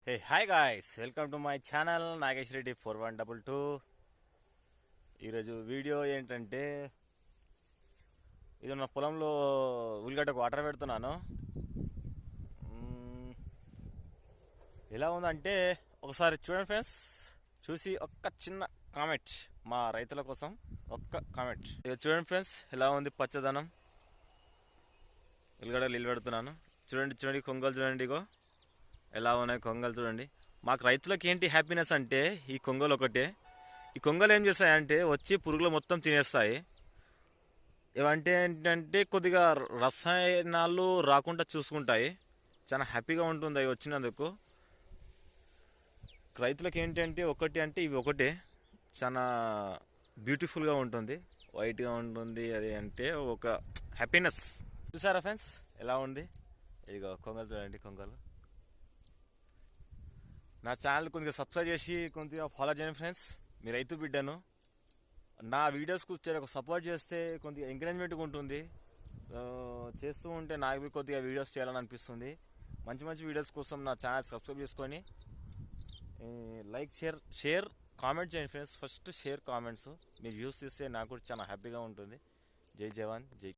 Hey hi guys, welcome to my channel Nagesh Reddy 4122. ఈరోజు video ఏంటంటే, ఇది నా పొలంలో ఉల్లిగడ్డకు వాటర్ పెడుతున్నాను. ఎలా ఉందంటే ఒకసారి చూడండి ఫ్రెండ్స్, చూసి ఒక్క చిన్న కామెంట్ మా రైతుల కోసం, ఒక్క కామెంట్. ఇక చూడండి ఫ్రెండ్స్, ఎలా ఉంది పచ్చదనం. ఉల్లిగడ్డలు నీళ్ళు పెడుతున్నాను. చూడండి కొంగలు చూడండి, ఇగో ఎలా ఉన్నాయి కొంగలు చూడండి. మాకు రైతులకు ఏంటి హ్యాపీనెస్ అంటే ఈ కొంగలు ఒకటే. ఈ కొంగలు ఏం చేస్తాయంటే వచ్చి పురుగులు మొత్తం తినేస్తాయి. ఏమంటే ఏంటంటే కొద్దిగా రసాయనాలు రాకుండా చూసుకుంటాయి. చాలా హ్యాపీగా ఉంటుంది అవి వచ్చినందుకు. రైతులకు ఏంటంటే ఒకటి అంటే ఇవి ఒకటే, చాలా బ్యూటిఫుల్గా ఉంటుంది, వైట్గా ఉంటుంది. అది అంటే ఒక హ్యాపీనెస్. చూసారా ఫ్రెండ్స్ ఎలా ఉంది? ఇదిగో కొంగలు చూడండి, కొంగలు. నా ఛానల్ కొద్దిగా సబ్స్క్రైబ్ చేసి కొద్దిగా ఫాలో చేయండి ఫ్రెండ్స్. మీ రైతు బిడ్డను. నా వీడియోస్కు సపోర్ట్ చేస్తే కొద్దిగా ఎంకరేజ్మెంట్గా ఉంటుంది. చేస్తూ ఉంటే నాకు కొద్దిగా వీడియోస్ చేయాలని అనిపిస్తుంది. మంచి మంచి వీడియోస్ కోసం నా ఛానల్ సబ్స్క్రైబ్ చేసుకొని లైక్ షేర్ కామెంట్ చేయండి ఫ్రెండ్స్. ఫస్ట్ షేర్ కామెంట్స్ మీరు వ్యూస్ తీస్తే నాకు కూడా చాలా హ్యాపీగా ఉంటుంది. జై జవాన్, జై